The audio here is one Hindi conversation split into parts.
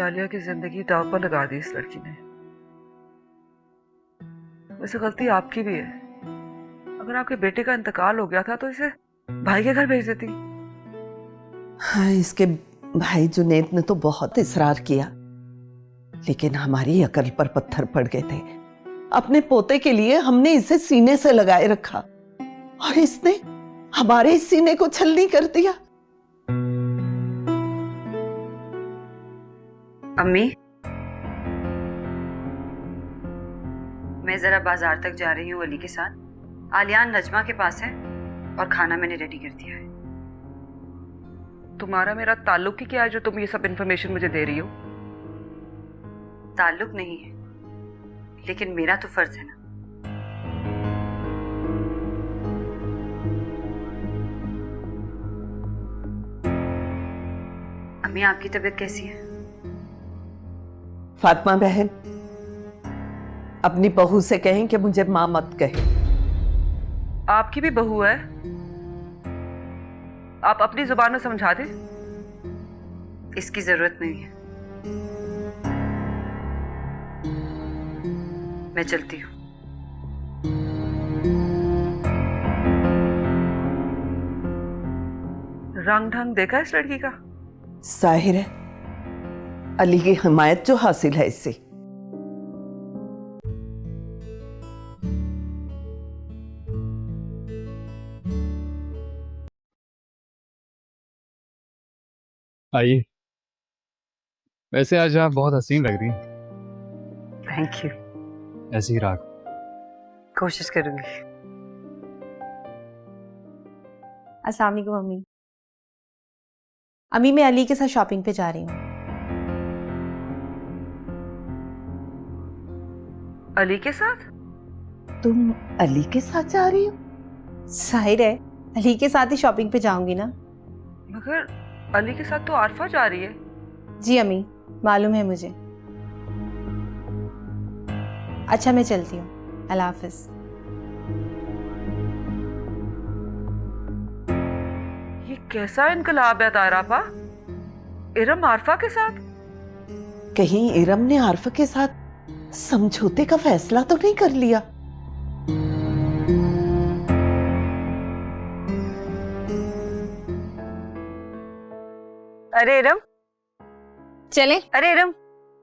आलिया की जिंदगी दांव पर लगा दी इस लड़की ने। वैसे गलती आपकी भी है। अगर आपके बेटे का इंतकाल हो गया था तो इसे भाई के घर भेज देती। हाँ, इसके भाई जुनैद ने तो बहुत इसरार किया, लेकिन हमारी अकल पर पत्थर पड़ गए थे। अपने पोते के लिए हमने इसे सीने से लगाए रखा और इसने हमारे सीने को छलनी कर दिया। अम्मी, मैं जरा बाजार तक जा रही हूँ अली के साथ। आलियान नजमा के पास है और खाना मैंने रेडी कर दिया है। तुम्हारा मेरा ताल्लुक ही क्या है जो तुम ये सब इंफॉर्मेशन मुझे दे रही हो? ताल्लुक नहीं है, लेकिन मेरा तो फर्ज है ना। अम्मी, आपकी तबीयत कैसी है? फातिमा बहन, अपनी बहू से कहें कि मुझे मां मत कहे। आपकी भी बहू है, आप अपनी जुबान में समझा दे। इसकी जरूरत नहीं है, मैं चलती हूँ। रंग ढंग देखा इस लड़की का? जाहिर है अली की हिमायत जो हासिल है इससे। आइए। वैसे आज आप बहुत हसीन लग रही हैं। Thank you. ऐसी ही राग। कोशिश करूंगी। अस्सलाम वालेकुम अम्मी। अम्मी, मैं अली के साथ शॉपिंग पे जा रही हूँ। अली के साथ? तुम अली के साथ जा रही हो? जाहिर है अली के साथ ही शॉपिंग पे जाऊंगी ना। मगर अली के साथ तो आरफा जा रही है। जी अम्मी, मालूम है मुझे। अच्छा, मैं चलती हूँ। अल्लाह हाफिज। ये कैसा इनकलाब है तारापा? इरम आरफा के साथ? कहीं इरम ने आरफा के साथ समझौते का फैसला तो नहीं कर लिया? अरे इरम, चले? अरे इरम,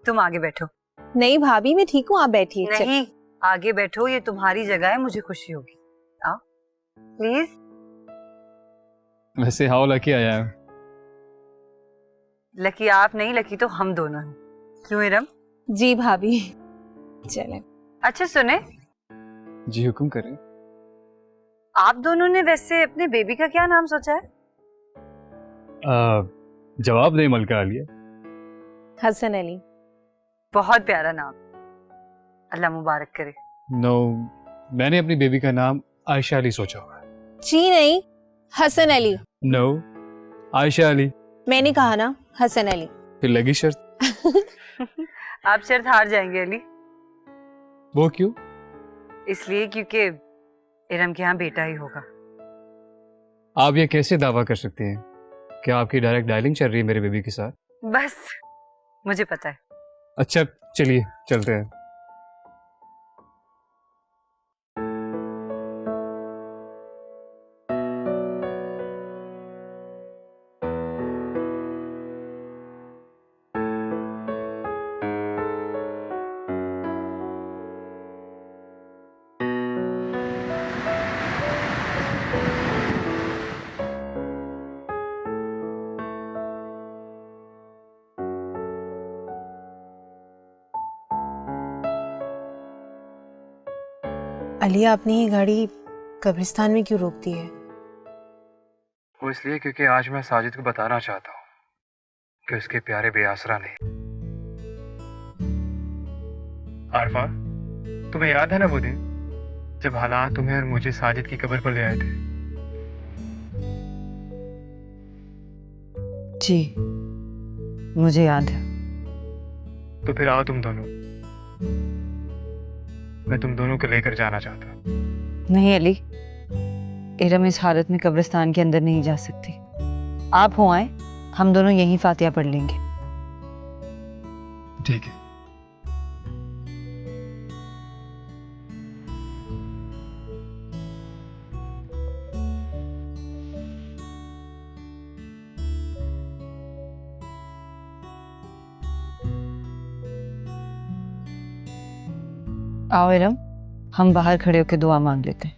तुम आगे बैठो। नहीं भाभी, मैं ठीक हूँ, आप बैठिए। नहीं, आगे बैठो, ये तुम्हारी जगह है, मुझे खुशी होगी। आओ प्लीज। वैसे हाउ लकी आया है। लकी आप नहीं, लकी तो हम दोनों हैं। क्यों इरम? जी भाभी, चले। अच्छा सुने, जी हुक्म करें। आप दोनों ने वैसे अपने बेबी का क्या नाम सोचा है? जवाब दे मलका आलिया। हसन अली। बहुत प्यारा नाम, अल्लाह मुबारक करे। नो, मैंने अपनी बेबी का नाम आयशा अली सोचा हुआ है। जी नहीं, हसन अली। नो, आयशा अली। मैंने कहा ना हसन अली। फिर लगी शर्त। आप शर्त हार जाएंगे अली। वो क्यों? इसलिए क्योंकि इरम के यहाँ बेटा ही होगा। आप ये कैसे दावा कर सकते हैं? क्या आपकी डायरेक्ट डायलिंग चल रही है मेरे बेबी के साथ? बस मुझे पता है। अच्छा चलिए चलते हैं। अलिया, अपनी ही गाड़ी कब्रिस्तान में क्यों रोकती है? वो इसलिए क्योंकि आज मैं साजिद को बताना चाहता हूँ कि उसके प्यारे बेआसरा नहीं। आरफा, तुम्हें याद है ना वो दिन जब हालात तुम्हें और मुझे साजिद की कब्र पर ले आए थे? जी मुझे याद है। तो फिर आओ तुम दोनों, मैं तुम दोनों को लेकर जाना चाहता हूँ। नहीं अली, इरम इस हालत में कब्रिस्तान के अंदर नहीं जा सकती। आप हो आए, हम दोनों यहीं फातिहा पढ़ लेंगे। ठीक है। आओ इरम, हम बाहर खड़े होकर दुआ मांग लेते हैं।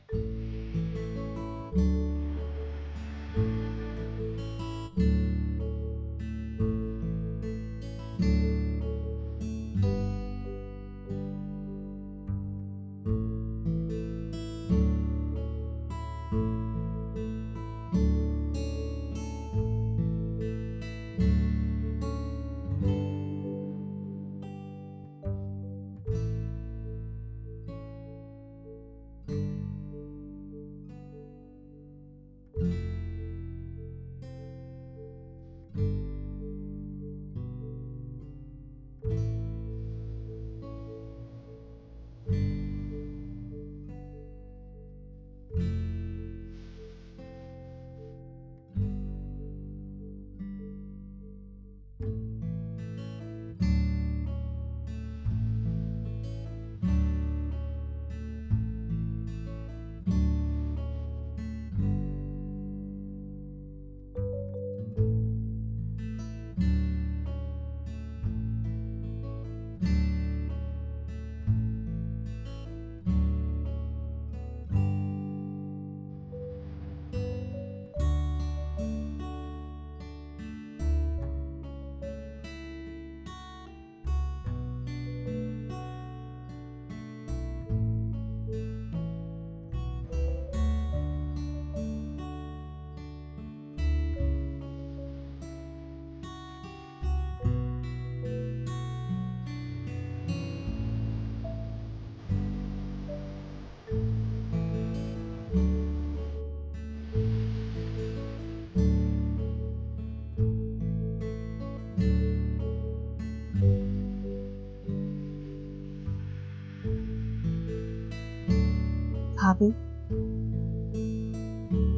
भाभी,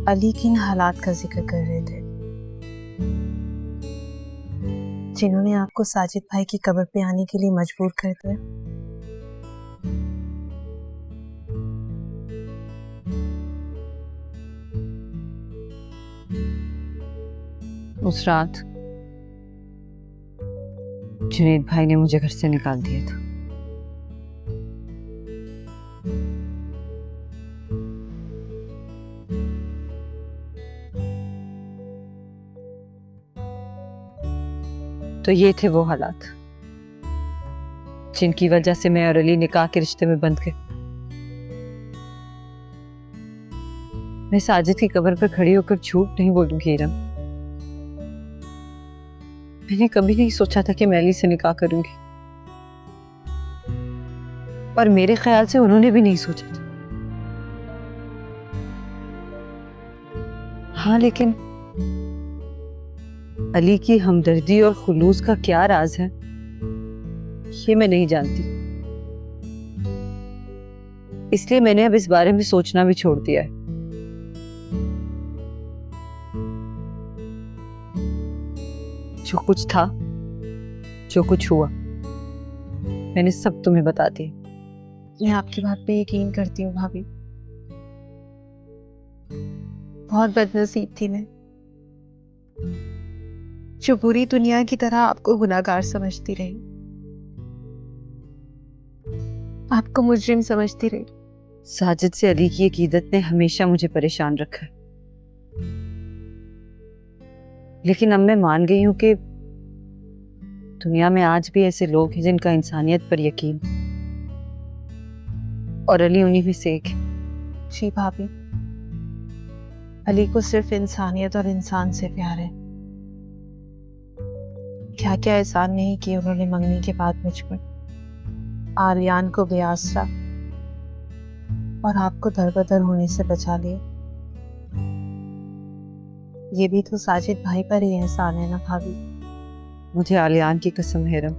अली किन हालात का जिक्र कर रहे थे जिन्होंने आपको साजिद भाई की कब्र पे आने के लिए मजबूर कर दिया? उस रात जुनैद भाई ने मुझे घर से निकाल दिया था। तो ये थे वो हालात जिनकी वजह से मैं और अली निकाह के रिश्ते में बंध गए। मैं साजिद की कब्र पर खड़ी होकर झूठ नहीं बोलूंगी इरम। मैंने कभी नहीं सोचा था कि मैं अली से निकाह करूंगी, और मेरे ख्याल से उन्होंने भी नहीं सोचा था। हाँ, लेकिन अली की हमदर्दी और खुलूस का क्या राज है, ये मैं नहीं जानती। इसलिए मैंने अब इस बारे में सोचना भी छोड़ दिया है। जो कुछ था, जो कुछ हुआ, मैंने सब तुम्हें बता दिया। मैं आपकी बात पे यकीन करती हूँ भाभी। बहुत बदनसीब थी मैं, जो पूरी दुनिया की तरह आपको गुनाहगार समझती रही, आपको मुजरिम समझती रही। साजिद से अली की अकीदत ने हमेशा मुझे परेशान रखा है, लेकिन अब मैं मान गई हूं कि दुनिया में आज भी ऐसे लोग हैं जिनका इंसानियत पर यकीन, और अली उन्हीं में से एक है। जी भाभी, अली को सिर्फ इंसानियत और इंसान से प्यार है। क्या क्या एहसान नहीं किए उन्होंने मंगनी के बाद मुझ पर। आलियान को बेआसरा और आपको दरबदर होने से बचा लिया। ये भी तो साजिद भाई पर ही एहसान है ना भाभी। मुझे आलियान की कसम है रम,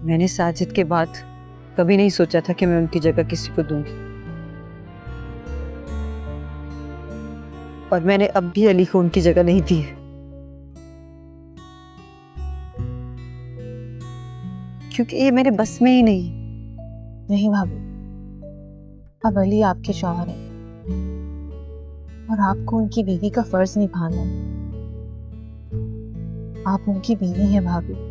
मैंने साजिद के बाद कभी नहीं सोचा था कि मैं उनकी जगह किसी को दूंगी, और मैंने अब भी अली को उनकी जगह नहीं दी है। क्योंकि ये मेरे बस में ही नहीं। नहीं भाभी, अब अली आपके शौहर है और आपको उनकी बीवी का फर्ज निभाना है। आप उनकी बीवी हैं भाभी।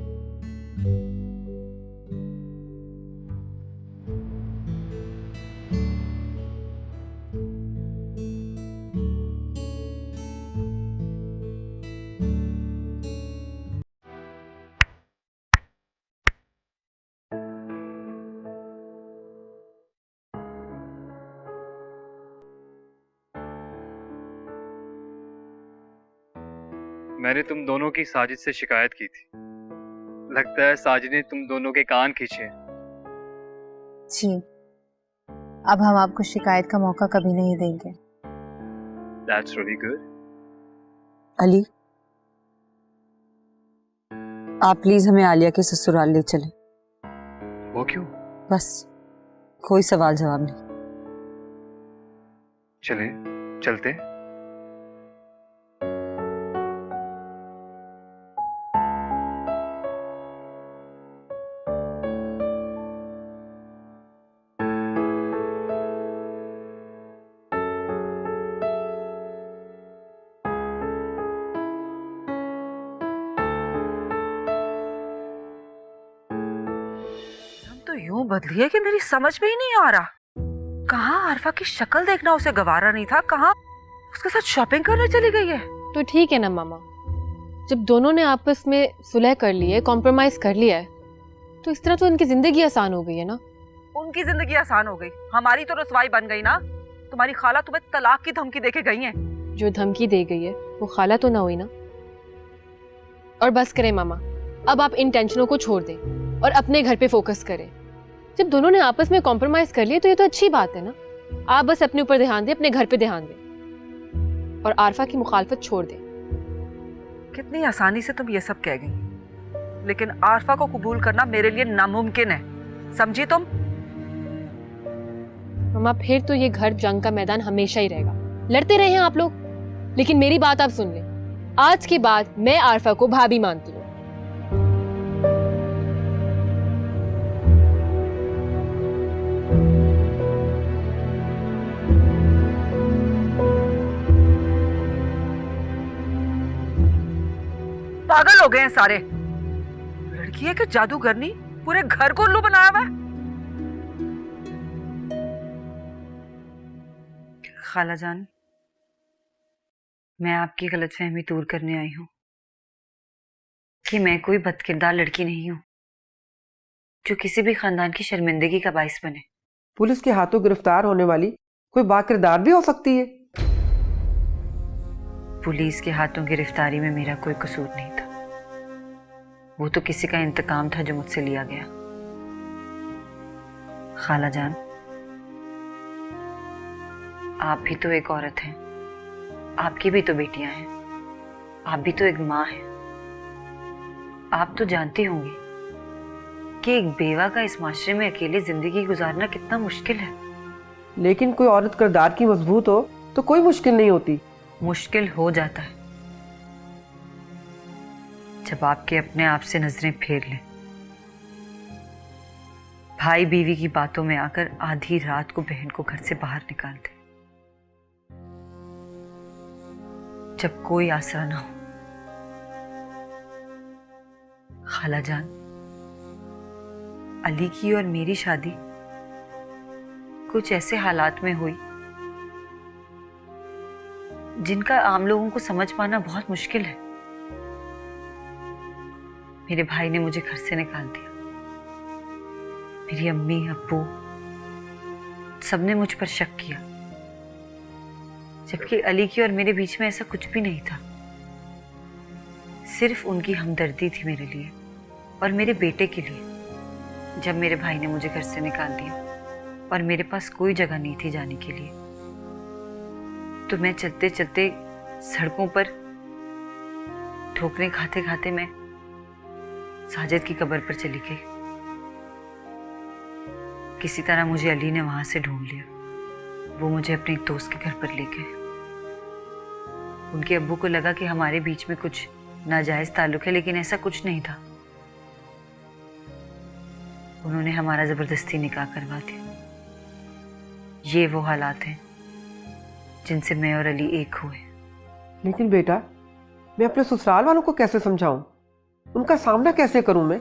मैंने तुम दोनों की साजिद से शिकायत की थी। लगता है साजिद ने तुम दोनों के कान खींचे। जी, अब हम आपको शिकायत का मौका कभी नहीं देंगे। That's really good. अली, आप प्लीज हमें आलिया के ससुराल ले चलें। वो क्यों? बस, कोई सवाल जवाब नहीं। चले, चलते। तो यूं बदली है कि मेरी समझ में ही नहीं आ रहा। कहाँ आरफा की शक्ल देखना उसे गवारा नहीं था, कहाँ उसके साथ शॉपिंग करने चली गई है। तो ठीक है ना मामा, जब दोनों ने आपस में सुलह कर ली है, कॉम्प्रोमाइज कर लिया है, तो इस तरह तो उनकी जिंदगी आसान हो गई है ना। उनकी जिंदगी आसान हो गई, हमारी तो रसवाई बन गई ना। तुम्हारी खाला तुम्हें तलाक की धमकी देके गई है। जो धमकी दे गई है वो खाला तो ना हुई ना। और बस करें मामा, अब आप इन टेंशनों को छोड़ दें और अपने घर पे फोकस करें। जब दोनों ने आपस में कॉम्प्रोमाइज कर लिया तो ये तो अच्छी बात है ना। आप बस अपने ऊपर ध्यान दें, अपने घर पे ध्यान दें और आरफा की मुखालफत छोड़ दें। कितनी आसानी से तुम ये सब कह गई, लेकिन आरफा को कबूल करना मेरे लिए नामुमकिन है, समझी तुम? मामा फिर तो ये घर जंग का मैदान हमेशा ही रहेगा। लड़ते रहे हैं आप लोग, लेकिन मेरी बात आप सुन लें। आज के बाद मैं आरफा को भाभी मानती हूँ। पागल हो गए हैं सारे। लड़की है कि जादूगरनी, पूरे घर को उल्लू बनाया हुआ है। खाला जान, मैं आपकी गलतफहमी दूर करने आई हूँ कि मैं कोई बदकिरदार लड़की नहीं हूँ जो किसी भी खानदान की शर्मिंदगी का बाइस बने। पुलिस के हाथों गिरफ्तार होने वाली कोई बाकिरदार भी हो सकती है। पुलिस के हाथों गिरफ्तारी में मेरा कोई कसूर नहीं था। वो तो किसी का इंतकाम था जो मुझसे लिया गया। खाला जान, आप भी तो एक औरत हैं, आपकी भी तो बेटियां हैं, आप भी तो एक माँ हैं। आप तो जानती होंगी कि एक बेवा का इस माशरे में अकेले जिंदगी गुजारना कितना मुश्किल है। लेकिन कोई औरत किरदार की मजबूत हो तो कोई मुश्किल नहीं होती। मुश्किल हो जाता है जब आपके अपने आप से नजरें फेर लें। भाई बीवी की बातों में आकर आधी रात को बहन को घर से बाहर निकाल दे, जब कोई आसरा ना हो। खाला जान, अली की और मेरी शादी कुछ ऐसे हालात में हुई जिनका आम लोगों को समझ पाना बहुत मुश्किल है। मेरे भाई ने मुझे घर से निकाल दिया। मेरी अम्मी अब्बू सबने मुझ पर शक किया, जबकि अली की और मेरे बीच में ऐसा कुछ भी नहीं था। सिर्फ उनकी हमदर्दी थी मेरे लिए और मेरे बेटे के लिए। जब मेरे भाई ने मुझे घर से निकाल दिया और मेरे पास कोई जगह नहीं थी जाने के लिए, तो मैं चलते चलते सड़कों पर ठोकरें खाते खाते मैं साजिद की कब्र पर चली गई। किसी तरह मुझे अली ने वहां से ढूंढ लिया। वो मुझे अपने एक दोस्त के घर पर ले गए। उनके अब्बू को लगा कि हमारे बीच में कुछ नाजायज ताल्लुक है, लेकिन ऐसा कुछ नहीं था। उन्होंने हमारा जबरदस्ती निकाह करवा दिया। ये वो हालात हैं जिनसे मैं और अली एक हुए। लेकिन बेटा, मैं अपने ससुराल वालों को कैसे समझाऊं? उनका सामना कैसे करूं मैं?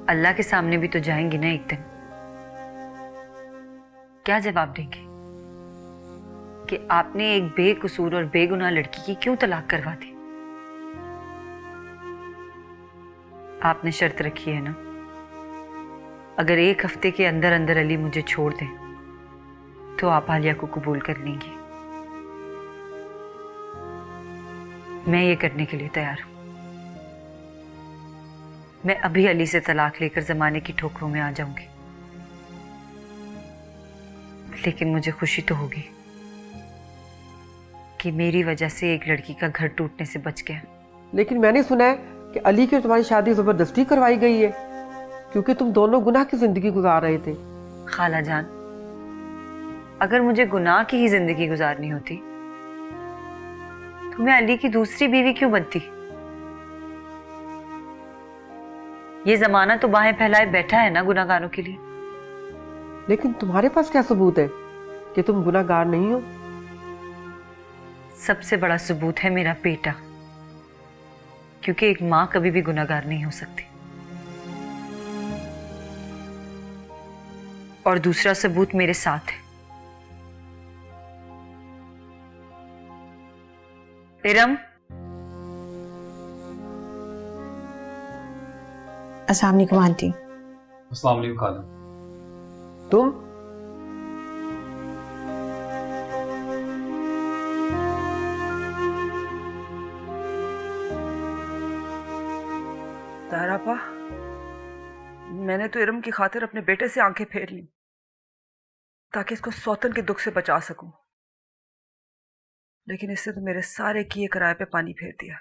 अल्लाह के सामने भी तो जाएंगी ना एक दिन। क्या जवाब देंगे कि आपने एक बेकसूर और बेगुनाह लड़की की क्यों तलाक करवा दी? आपने शर्त रखी है ना, अगर 1 हफ्ते के अंदर अंदर अली मुझे छोड़ दें तो आप आलिया को कबूल कर लेंगी। मैं ये करने के लिए तैयार हूं। मैं अभी अली से तलाक लेकर जमाने की ठोकरों में आ जाऊंगी, लेकिन मुझे खुशी तो होगी कि मेरी वजह से एक लड़की का घर टूटने से बच गया। लेकिन मैंने सुना है कि अली की तुम्हारी शादी जबरदस्ती करवाई गई है, क्योंकि तुम दोनों गुनाह की जिंदगी गुजार रहे थे। खाला जान, अगर मुझे गुनाह की ही जिंदगी गुजारनी होती तो मैं अली की दूसरी बीवी क्यों बनती? ये जमाना तो बाहें फैलाए बैठा है ना गुनाहगारों के लिए। लेकिन तुम्हारे पास क्या सबूत है कि तुम गुनाहगार नहीं हो? सबसे बड़ा सबूत है मेरा बेटा, क्योंकि एक मां कभी भी गुनाहगार नहीं हो सकती। और दूसरा सबूत मेरे साथ है। इरम, अस्सलाम वालेकुम आंटी। अस्सलाम वालेकुम खाला। तुम तारापा, मैंने तो इरम की खातिर अपने बेटे से आंखें फेर ली ताकि इसको सौतन के दुख से बचा सकूं, लेकिन इससे तो मेरे सारे किए कराए पे पानी फेर दिया।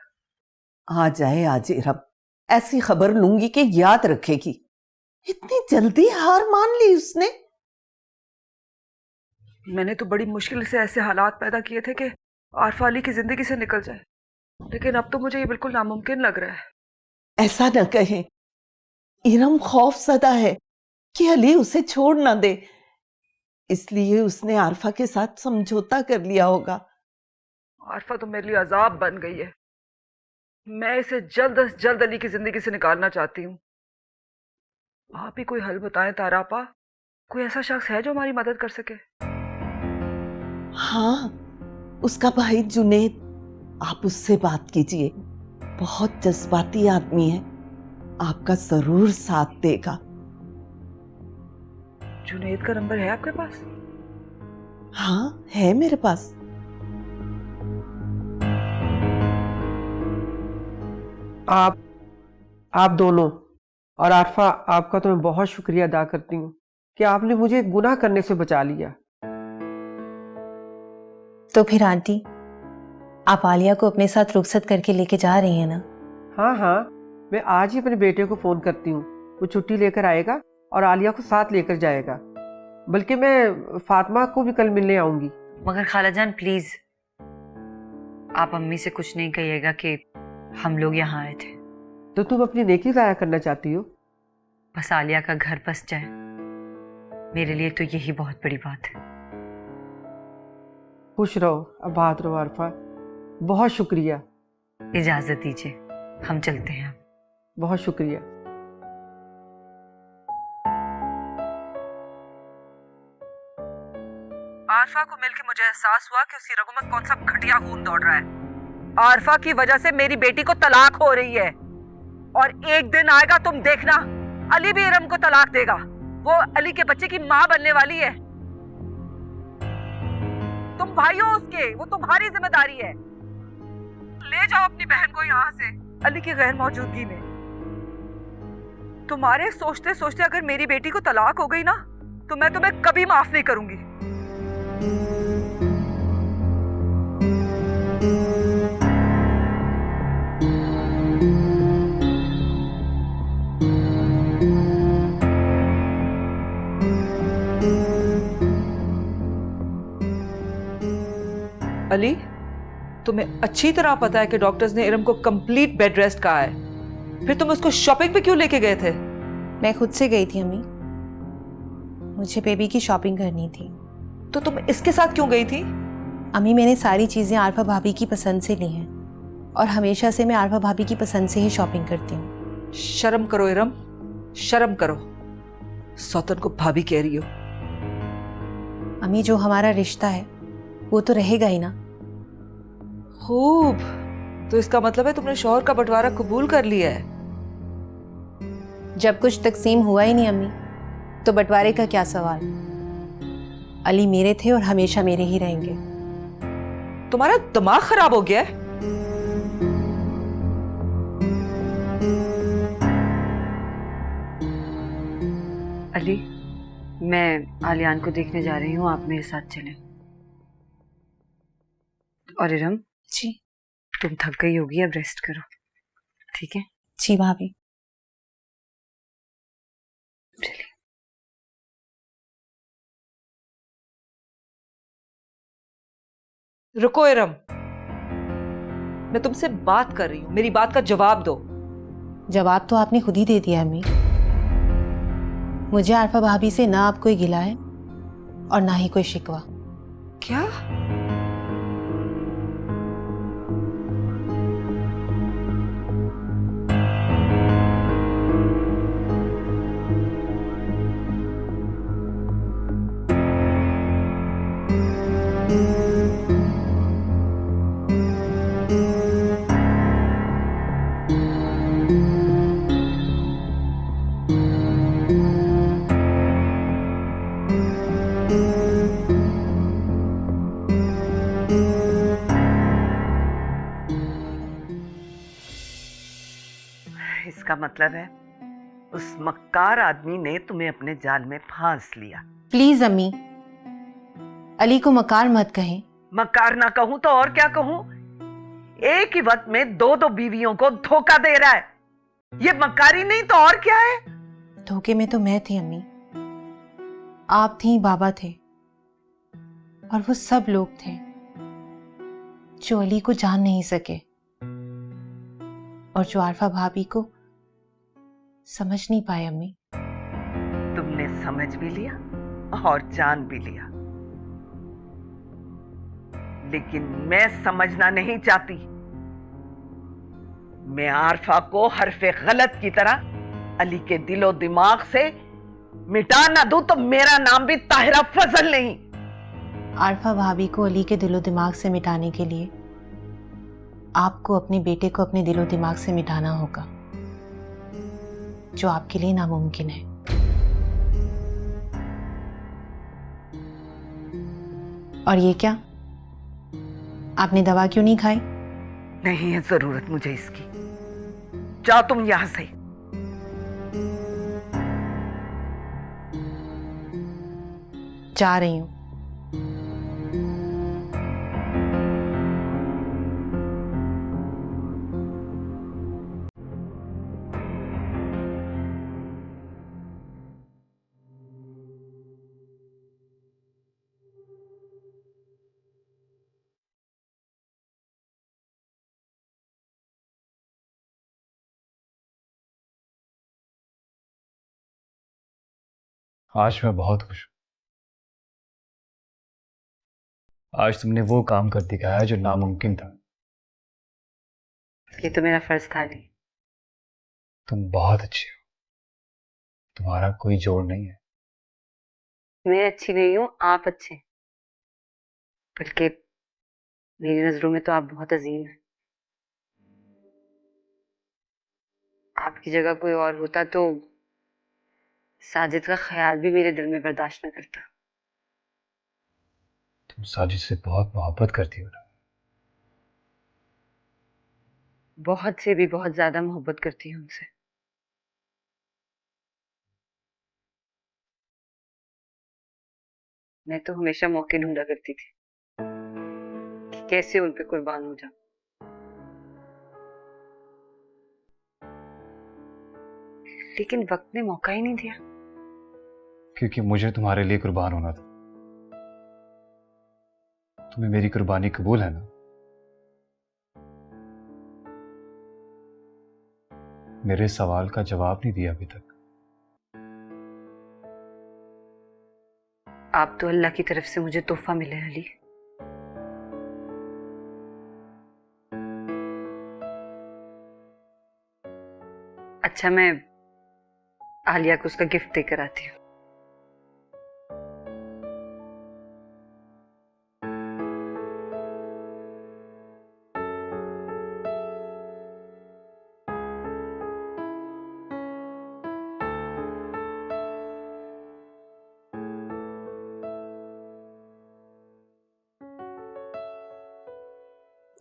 आ जाए आज इरम, ऐसी खबर लूंगी कि याद रखेगी। इतनी जल्दी हार मान ली उसने। मैंने तो बड़ी मुश्किल से ऐसे हालात पैदा किए थे कि आरफा अली की जिंदगी से निकल जाए, लेकिन अब तो मुझे ये बिल्कुल नामुमकिन लग रहा है। ऐसा न कहें, इरम खौफजदा है कि अली उसे छोड़ ना दे, इसलिए उसने आरफा के साथ समझौता कर लिया होगा। आरफा तो मेरे लिए अजाब बन गई है। मैं इसे जल्द से जल्द अली की जिंदगी से निकालना चाहती हूँ। आप ही कोई हल बताएं तारापा, कोई ऐसा शख्स है जो हमारी मदद कर सके? हाँ, उसका भाई जुनेद, आप उससे बात कीजिए। बहुत जज्बाती आदमी है, आपका जरूर साथ देगा। जुनेद का नंबर है आपके पास? हाँ, है मेरे पास। आप दोनों और आरफा, आपका तो मैं बहुत शुक्रिया अदा करती हूँ कि आपने मुझे गुनाह करने से बचा लिया। तो फिर आंटी, आप आलिया को अपने साथ रुखसत करके लेके जा रही हैं ना? हाँ हाँ, मैं आज ही अपने बेटे को फोन करती हूँ, वो छुट्टी लेकर आएगा और आलिया को साथ लेकर जाएगा। बल्कि मैं फातिमा को भी कल मिलने आऊंगी। मगर खाला जान प्लीज, आप अम्मी से कुछ नहीं कहिएगा कि हम लोग यहाँ आए थे। तो तुम अपनी नेकी जाया करना चाहती हो? बस आलिया का घर बस जाए, मेरे लिए तो यही बहुत बड़ी बात है। खुश रहो, आबाद रहो आरफा। बहुत शुक्रिया। इजाजत दीजिए, हम चलते हैं। बहुत शुक्रिया। आरफा को मिलकर मुझे एहसास हुआ कि उसकी रगों में कौन सा घटिया खून दौड़ रहा है। आरफा की वजह से मेरी बेटी को तलाक हो रही है, और एक दिन आएगा तुम देखना, अली भी इरम को तलाक देगा। वो अली के बच्चे की मां बनने वाली है। तुम भाई हो उसके, वो तुम्हारी जिम्मेदारी है। ले जाओ अपनी बहन को यहाँ से अली की गैर मौजूदगी में। तुम्हारे सोचते सोचते अगर मेरी बेटी को तलाक हो गई ना, तो मैं तुम्हें कभी माफ नहीं करूंगी। अली, तुम्हें अच्छी तरह पता है कि डॉक्टर्स ने इरम को कंप्लीट बेड रेस्ट कहा है, फिर तुम उसको शॉपिंग पे क्यों लेके गए थे? मैं खुद से गई थी अम्मी। मुझे बेबी की शॉपिंग करनी थी। तो तुम इसके साथ क्यों गई थी? अम्मी, मैंने सारी चीज़ें आरफा भाभी की पसंद से ली हैं और हमेशा से मैं आरफा भाभी की पसंद से ही शॉपिंग करती हूँ। शर्म करो इरम, शर्म करो। सौतन को भाभी कह रही हो? अम्मी, जो हमारा रिश्ता है वो तो रहेगा ही ना। खूब, तो इसका मतलब है तुमने शौहर का बंटवारा कबूल कर लिया है। जब कुछ तकसीम हुआ ही नहीं अम्मी, तो बंटवारे का क्या सवाल। अली मेरे थे और हमेशा मेरे ही रहेंगे। तुम्हारा दिमाग खराब हो गया है? अली, मैं आलियान को देखने जा रही हूँ, आप मेरे साथ चलें। और इरम, जी। तुम थक गई होगी, अब रेस्ट करो, ठीक है? जी भाभी। चलिए। रुको इरम, मैं तुमसे बात कर रही हूँ, मेरी बात का जवाब दो। जवाब तो आपने खुद ही दे दिया अम्मी। मुझे आरफा भाभी से ना अब कोई गिला है और ना ही कोई शिकवा। क्या? इसका मतलब है उस मक्कार आदमी ने तुम्हें अपने जाल में फांस लिया। प्लीज अम्मी, अली को मकार मत कहें। मक्कार ना कहूं तो और क्या कहूं? एक ही वक्त में दो दो बीवियों को धोखा दे रहा है। ये मक्कारी नहीं तो और क्या है? धोखे में तो मैं थी अम्मी, आप थी, बाबा थे, और वो सब लोग थे जो अली को जान नहीं सके और जो आरफा भाभी को समझ नहीं पाए। अम्मी, तुमने समझ भी लिया और जान भी लिया, लेकिन मैं समझना नहीं चाहती। मैं आरफा को हरफे गलत की तरह अली के दिलो दिमाग से मिटा ना दूं तो मेरा नाम भी ताहिरा फजल नहीं। आरफा भाभी को अली के दिलो दिमाग से मिटाने के लिए आपको अपने बेटे को अपने दिलो दिमाग से मिटाना होगा, जो आपके लिए नामुमकिन है। और ये क्या, आपने दवा क्यों नहीं खाई? नहीं है जरूरत मुझे इसकी। जाओ तुम यहां से। जा रही हूं। आज मैं बहुत खुश हूँ। आज तुमने वो काम कर दिखाया जो नामुमकिन था। ये तो मेरा फर्ज था नहीं। तुम बहुत अच्छे हो, तुम्हारा कोई जोड़ नहीं है। मैं अच्छी नहीं हूँ, आप अच्छे हैं। बल्कि मेरी नजरों में तो आप बहुत अजीम हैं। आपकी जगह कोई और होता तो साजिद का ख्याल भी मेरे दिल में बर्दाश्त न करता। तुम साजिद से बहुत मोहब्बत करती हो ना? बहुत से भी बहुत ज्यादा मोहब्बत करती हूँ उनसे। मैं तो हमेशा मौके ढूंढा करती थी कि कैसे उन पे कुर्बान हो जाऊं। लेकिन वक्त ने मौका ही नहीं दिया। क्योंकि मुझे तुम्हारे लिए कुर्बान होना था। तुम्हें मेरी कुर्बानी कबूल है ना? मेरे सवाल का जवाब नहीं दिया अभी तक। आप तो अल्लाह की तरफ से मुझे तोहफा मिले हैं अली। अच्छा, मैं आलिया को उसका गिफ्ट देकर आती हूँ।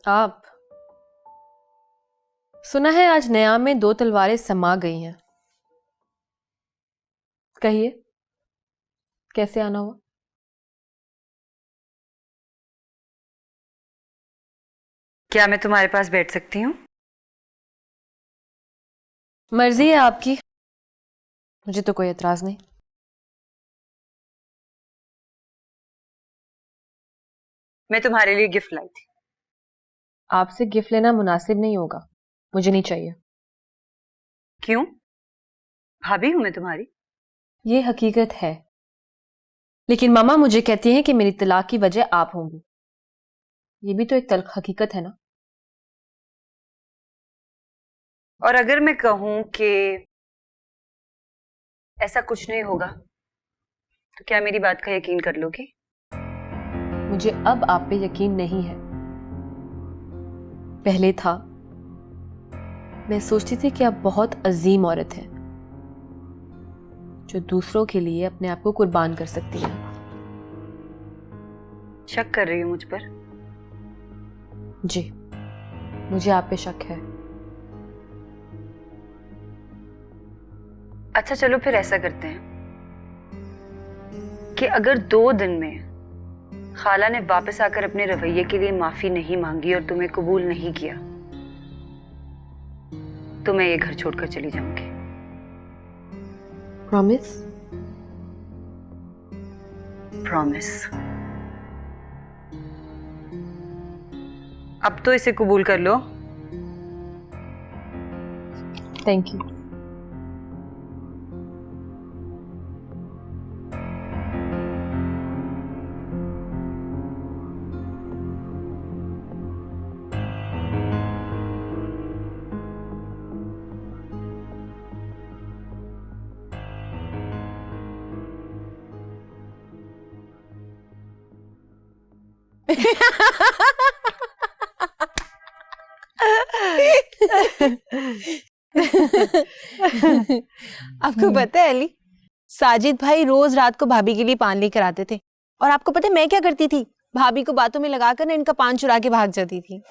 आप सुना है आज नया में 2 तलवारें समा गई हैं। कहिए कैसे आना हुआ? क्या मैं तुम्हारे पास बैठ सकती हूँ? मर्जी है आपकी, मुझे तो कोई एतराज नहीं। मैं तुम्हारे लिए गिफ्ट लाई थी। आपसे गिफ्ट लेना मुनासिब नहीं होगा, मुझे नहीं चाहिए। क्यों? भाभी हूं मैं तुम्हारी। ये हकीकत है, लेकिन मामा मुझे कहती हैं कि मेरी तलाक की वजह आप होंगी। ये भी तो एक तल्ख हकीकत है ना। और अगर मैं कहूं कि ऐसा कुछ नहीं होगा, तो क्या मेरी बात का यकीन कर लोगे? मुझे अब आप पे यकीन नहीं है, पहले था। मैं सोचती थी कि आप बहुत अजीम औरत हैं जो दूसरों के लिए अपने आप को कुर्बान कर सकती है। शक कर रही हो मुझ पर? जी, मुझे आप पे शक है। अच्छा चलो फिर ऐसा करते हैं कि अगर 2 दिन में खाला ने वापस आकर अपने रवैये के लिए माफी नहीं मांगी और तुम्हें कबूल नहीं किया, तो मैं ये घर छोड़कर चली जाऊंगी। प्रॉमिस? प्रॉमिस। अब तो इसे कबूल कर लो। Thank you. आपको पता है अली, साजिद भाई रोज रात को भाभी के लिए पान लेकर आते थे, और आपको पता है मैं क्या करती थी? भाभी को बातों में लगाकर ना इनका पान चुरा के भाग जाती थी।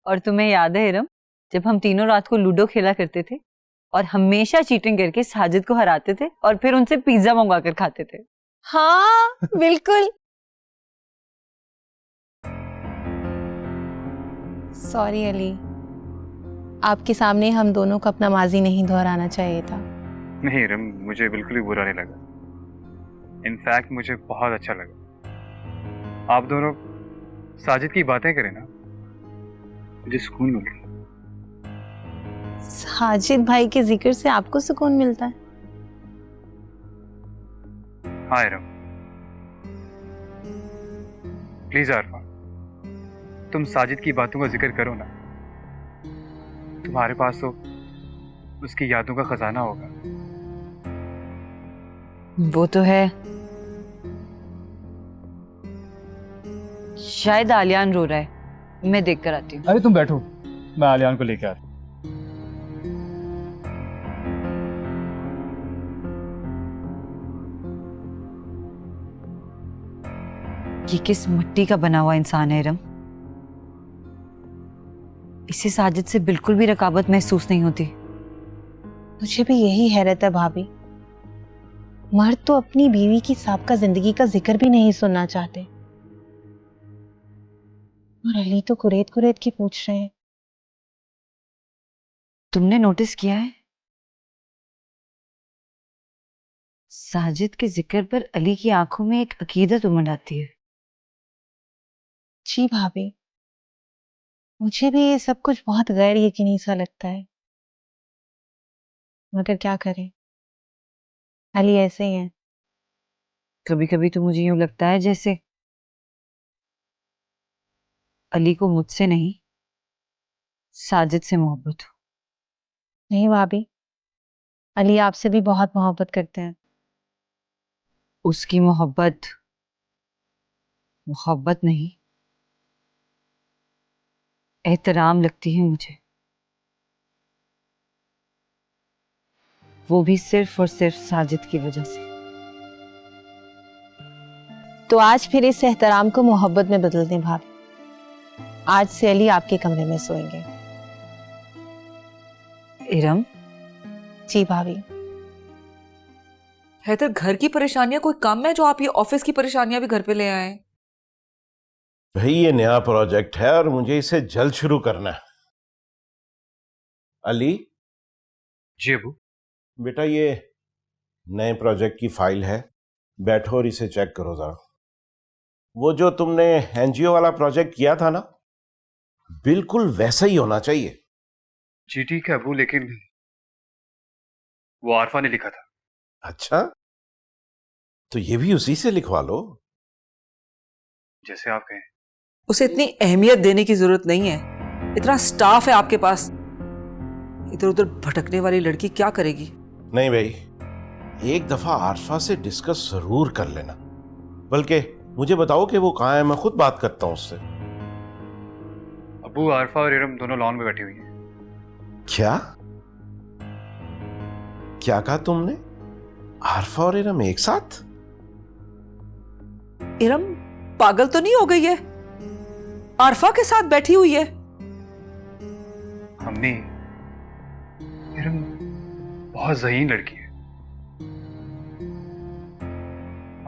और तुम्हें याद है इरम, जब हम तीनों रात को लूडो खेला करते थे और हमेशा चीटिंग करके साजिद को हराते थे और फिर उनसे पिज्जा मंगवा कर खाते थे। हाँ बिल्कुल। सॉरी अली, आपके सामने हम दोनों को अपना माजी नहीं दोहराना चाहिए था। नहीं इरम, मुझे बिल्कुल भी बुरा नहीं लगा। इनफैक्ट मुझे बहुत अच्छा लगा। आप दोनों साजिद की बातें करें ना, मुझे सुकून मिल रहा है। साजिद भाई के जिक्र से आपको सुकून मिलता है? हाँ इरम, प्लीज आरफा, तुम साजिद की बातों का जिक्र करो ना। तुम्हारे पास तो उसकी यादों का खजाना होगा। वो तो है। शायद आलियान रो रहा है, मैं देख कर आती हूँ। अरे तुम बैठो, मैं आलियान को लेके आता हूँ। ये किस मिट्टी का बना हुआ इंसान है इरम? इसे साजिद से बिल्कुल भी रकाबत महसूस नहीं होती। मुझे भी यही हैरत है भाभी, मर्द तो अपनी बीवी की साबका जिंदगी का जिक्र भी नहीं सुनना चाहते, और अली तो कुरेद कुरेद के पूछ रहे हैं। तुमने नोटिस किया है, साजिद के जिक्र पर अली की आंखों में एक अकीदत उमड़ आती है। जी भाभी, मुझे भी ये सब कुछ बहुत गैर यकीनी सा लगता है, मगर क्या करें, अली ऐसे ही हैं। कभी कभी तो मुझे यूं लगता है जैसे अली को मुझसे नहीं साजिद से मोहब्बत हो। नहीं भाभी, अली आपसे भी बहुत मोहब्बत करते हैं। उसकी मोहब्बत मोहब्बत नहीं, एहतराम लगती है मुझे। वो भी सिर्फ और सिर्फ साजिद की वजह से। तो आज फिर इस एहतराम को मोहब्बत में बदल दें भाभी। आज से अली आपके कमरे में सोएंगे। इरम, जी भाभी। हैदर, घर की परेशानियां कोई कम है जो आप ये ऑफिस की परेशानियां भी घर पे ले आए? भाई ये नया प्रोजेक्ट है और मुझे इसे जल्द शुरू करना है। अली, जी अबू। बेटा ये नए प्रोजेक्ट की फाइल है, बैठो और इसे चेक करो जरा। वो जो तुमने एनजीओ वाला प्रोजेक्ट किया था ना, बिल्कुल वैसा ही होना चाहिए। जी ठीक है अबू, लेकिन वो आरफा ने लिखा था। अच्छा, तो ये भी उसी से लिखवा लो। जैसे आप कहें। उसे इतनी अहमियत देने की जरूरत नहीं है, इतना स्टाफ है आपके पास। इधर उधर भटकने वाली लड़की क्या करेगी? नहीं भाई, एक दफा आरफा से डिस्कस जरूर कर लेना। बल्कि मुझे बताओ कि वो कहाँ है, मैं खुद बात करता हूँ उससे। अबू आरफा और इरम दोनों लॉन में बैठी हुई हैं। क्या क्या कहा तुमने? आरफा और इरम एक साथ? इरम पागल तो नहीं हो गई है? आरफा के साथ बैठी हुई है। हमने इरम बहुत ज़हीन लड़की है।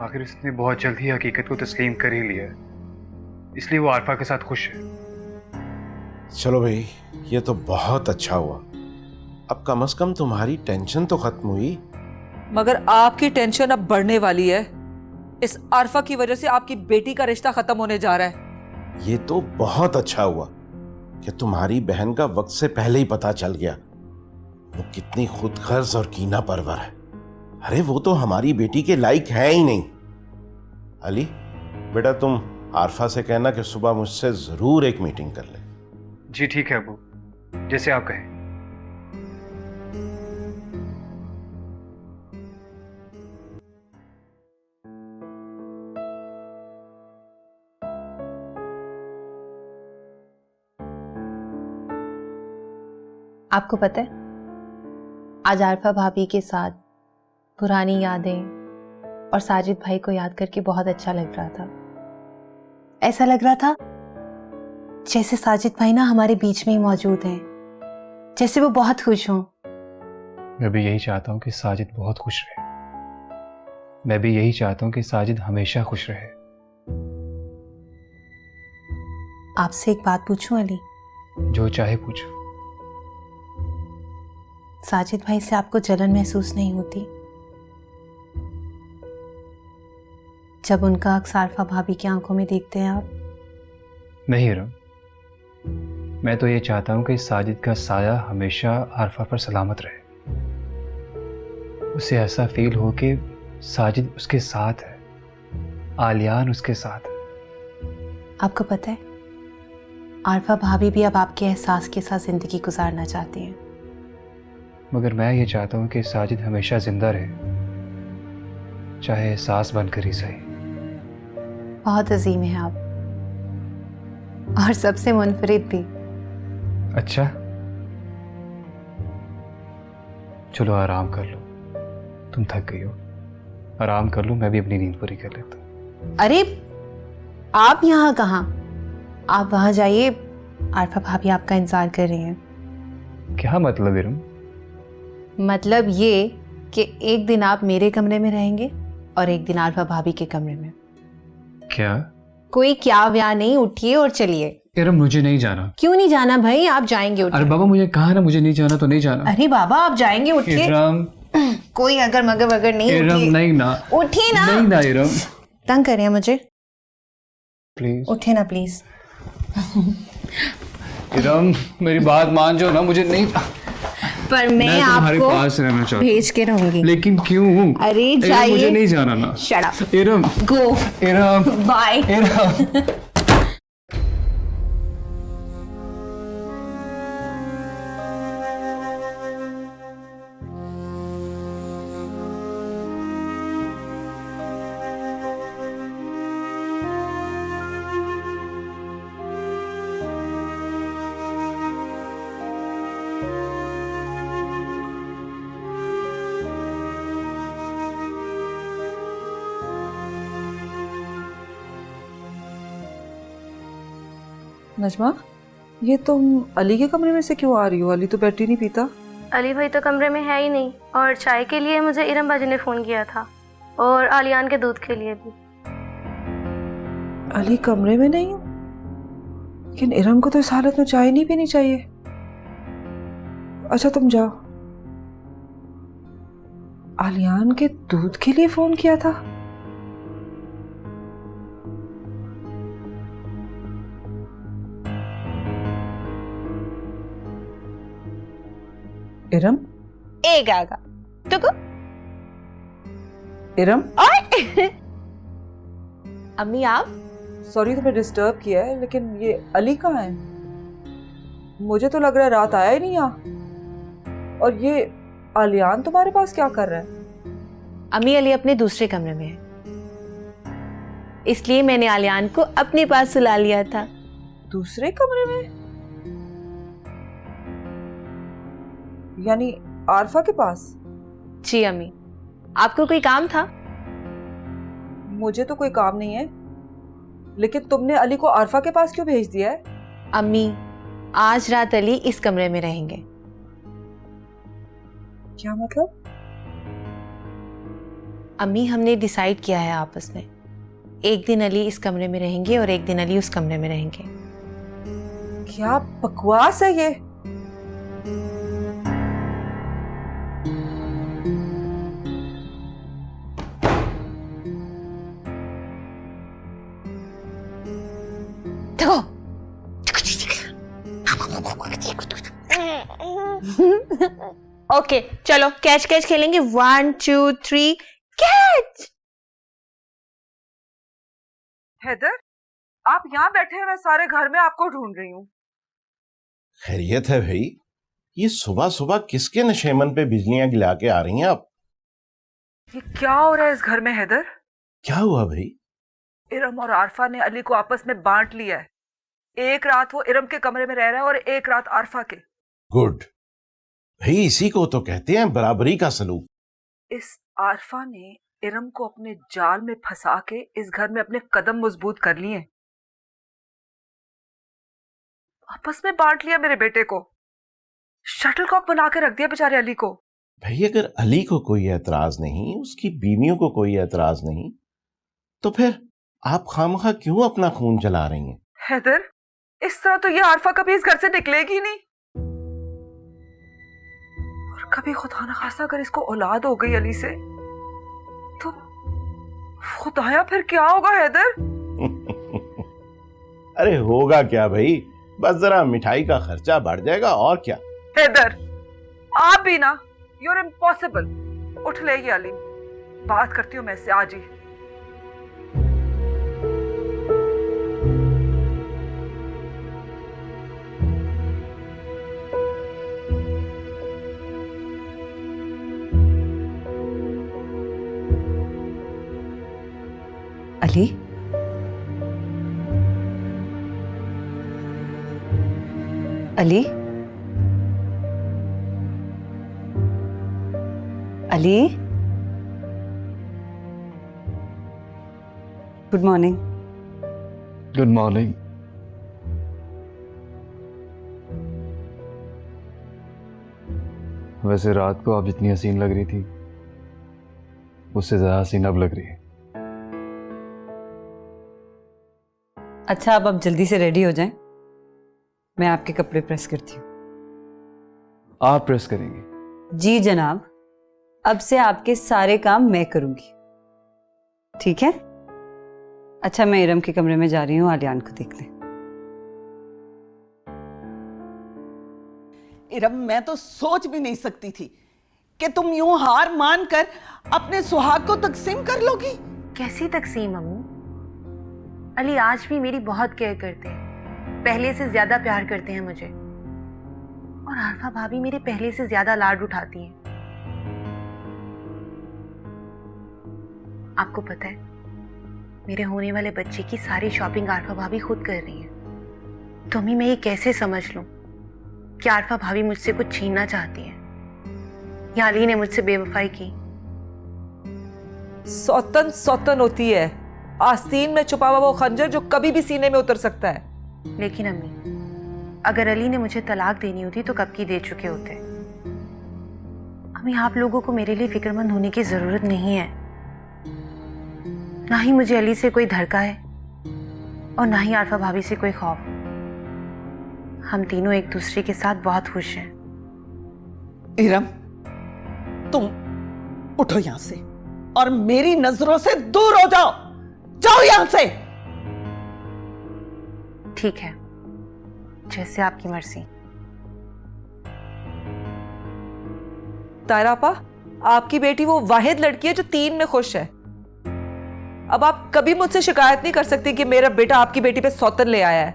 आखिर उसने बहुत जल्द ही हकीकत को तस्लीम कर ही लिया है, इसलिए वो आरफा के साथ खुश है। चलो भाई, ये तो बहुत अच्छा हुआ। अब कम से कम तुम्हारी टेंशन तो खत्म हुई। मगर आपकी टेंशन अब बढ़ने वाली है। इस आरफा की वजह से आपकी बेटी का रिश्ता खत्म होने जा रहा है। ये तो बहुत अच्छा हुआ कि तुम्हारी बहन का वक्त से पहले ही पता चल गया। वो कितनी खुदगर्ज और कीना परवर है। अरे वो तो हमारी बेटी के लायक है ही नहीं। अली बेटा, तुम आरफा से कहना कि सुबह मुझसे जरूर एक मीटिंग कर ले। जी ठीक है अबू, जैसे आप कहें। आपको पता है, आज आरफा भाभी के साथ पुरानी यादें और साजिद भाई को याद करके बहुत अच्छा लग रहा था। ऐसा लग रहा था जैसे साजिद भाई ना हमारे बीच में ही मौजूद हैं, जैसे वो बहुत खुश हों। मैं भी यही चाहता हूँ कि साजिद बहुत खुश रहे। मैं भी यही चाहता हूँ कि साजिद हमेशा खुश रहे। आपसे एक बात पूछूं अली? जो चाहे पूछो। साजिद भाई से आपको जलन महसूस नहीं होती जब उनका अक्स आरफा भाभी की आंखों में देखते हैं आप? नहीं इरम, मैं तो ये चाहता हूँ कि साजिद का साया हमेशा आरफा पर सलामत रहे। उसे ऐसा फील हो कि साजिद उसके साथ है, आलियान उसके साथ है। आपको पता है, आरफा भाभी भी अब आपके एहसास के साथ जिंदगी गुजारना चाहती हैं। मगर मैं ये चाहता हूँ कि साजिद हमेशा जिंदा रहे, चाहे एहसास बनकर ही सही। बहुत अजीम है आप, और सबसे मुनफरिद भी। अच्छा, चलो आराम कर लो, तुम थक गई हो। आराम कर लो, मैं भी अपनी नींद पूरी कर लेता हूँ। अरे आप यहाँ कहाँ? आप वहां जाइए, आरफा भाभी आपका इंतजार कर रही हैं। क्या मतलब इरम? मतलब ये कि एक दिन आप मेरे कमरे में रहेंगे और एक दिन आरफा भाभी के कमरे में। क्या? कोई क्या व्या नहीं, उठिए और चलिए। इरम मुझे नहीं जाना। क्यों नहीं जाना भाई? आप जाएंगे, उठिए। अरे बाबा, मुझे कहा ना मुझे नहीं जाना तो नहीं जाना। अरे बाबा आप जाएंगे, उठिए। इरम, कोई अगर मगर वगर नहीं, इरम उठिए। नहीं ना, उठिए ना। नहीं ना इरम, तंग कर रहे हैं मुझे, प्लीज उठिए ना प्लीज। इरम, मेरी बात मान जाओ ना, मुझे नहीं। पर मैं तुम्हारे आपको पास रहना चाहता हूँ। भेज के रहूंगी। लेकिन क्यों? अरे इरम, जाइए। मुझे नहीं जाना ना। Shut up. Iram, go. Iram, bye. Iram. Najma, ये तुम अली के कमरे में से क्यों आ रही हो? अली तो बैठी नहीं पीता। अली भाई तो कमरे में है ही नहीं, और चाय के लिए मुझे इरम बाजी ने फ़ोन किया था, और आलियान के दूध के लिए भी। अली कमरे में नहीं हो, लेकिन इरम को तो इस हालत में चाय नहीं पीनी चाहिए। अच्छा तुम जाओ। आलियान के दूध के लिए फोन किया था? इरम? एक आगा तो को इरम? अम्मी आप? सॉरी तुम्हें डिस्टर्ब किया है, लेकिन ये अली कहाँ है? मुझे तो लग रहा है रात आया ही नहीं यहाँ। और ये आलियान तुम्हारे पास क्या कर रहा है? अम्मी अली अपने दूसरे कमरे में है, इसलिए मैंने आलियान को अपने पास सुला लिया था। दूसरे कमरे में? यानी आरफा के पास? जी अम्मी। आपको कोई काम था? मुझे तो कोई काम नहीं है, लेकिन तुमने अली को आरफा के पास क्यों भेज दिया है? अम्मी आज रात अली इस कमरे में रहेंगे। क्या मतलब? अम्मी हमने डिसाइड किया है आपस में, एक दिन अली इस कमरे में रहेंगे और एक दिन अली उस कमरे में रहेंगे। क्या बकवास है ये? ओके चलो कैच कैच खेलेंगे। 1 2 3 कैच। हैदर, आप यहाँ बैठे हैं, मैं सारे घर में आपको ढूंढ रही हूँ। खैरियत है भाई? ये सुबह सुबह किसके नशेमन पे बिजलियां गिरा के आ रही हैं आप? ये क्या हो रहा है इस घर में हैदर? क्या हुआ भाई? इरम और आरफा ने अली को आपस में बांट लिया है। एक रात वो इरम के कमरे में रह रहा है और एक रात आरफा के। गुड भाई, इसी को तो कहते हैं बराबरी का सलूक। इस आरफा ने इरम को अपने जाल में फंसा के इस घर में अपने कदम मजबूत कर लिए, आपस में बांट लिया मेरे बेटे को, शटलकॉक बना के रख दिया बेचारे अली को। भाई अगर अली को कोई एतराज नहीं, उसकी बीवियों को कोई एतराज नहीं, तो फिर आप खामखा क्यों अपना खून जला रही हैं? हैदर, इस तरह तो ये आरफा कभी इस घर से निकलेगी नहीं। और कभी खुदा न खासा अगर इसको औलाद हो गई अली से, तो खुदाया फिर क्या होगा हैदर? अरे होगा क्या भाई, बस जरा मिठाई का खर्चा बढ़ जाएगा और क्या। हैदर, आप भी ना, यूर इम्पॉसिबल। उठ लेगी अली, बात करती हूँ मैं इससे आज ही। Ali, Ali, Ali, good morning. Good morning. वैसे रात को आप जितनी हसीन लग रही थी, उससे ज्यादा हसीन अब लग रही है। अच्छा, अब जल्दी से रेडी हो जाएं, मैं आपके कपड़े प्रेस करती हूँ। आप प्रेस करेंगे? जी जनाब, अब से आपके सारे काम मैं करूंगी, ठीक है? अच्छा, मैं इरम के कमरे में जा रही हूँ आलियान को देखने। इरम, मैं तो सोच भी नहीं सकती थी कि तुम यूं हार मानकर अपने सुहाग को तकसीम कर लोगी। कैसी तकसीम अम्मू? अली आज भी मेरी बहुत केयर करते हैं, पहले से ज्यादा प्यार करते हैं मुझे। और आरफा भाभी मेरे पहले से ज्यादा लाड उठाती हैं। आपको पता है, मेरे होने वाले बच्चे की सारी शॉपिंग आरफा भाभी खुद कर रही है। तो मैं ये कैसे समझ लूं कि आरफा भाभी मुझसे कुछ छीनना चाहती है या अली ने मुझसे बेवफाई की? सौतन सौतन होती है, आस्तीन में छुपा हुआ वो खंजर जो कभी भी सीने में उतर सकता है। लेकिन अम्मी, अगर अली ने मुझे तलाक देनी होती तो कब की दे चुके होते। अम्मी, आप लोगों को मेरे लिए फिक्रमंद होने की जरूरत नहीं है। ना ही मुझे अली से कोई धड़का है और ना ही आरफा भाभी से कोई खौफ। हम तीनों एक दूसरे के साथ बहुत खुश हैं। इरम, तुम उठो यहां से और मेरी नजरों से दूर हो जाओ। जाओ यहां से। ठीक है, जैसे आपकी मर्जी। तायरा आपा, आपकी बेटी वो वाहिद लड़की है जो 3 में खुश है। अब आप कभी मुझसे शिकायत नहीं कर सकती कि मेरा बेटा आपकी बेटी पे सौतन ले आया है।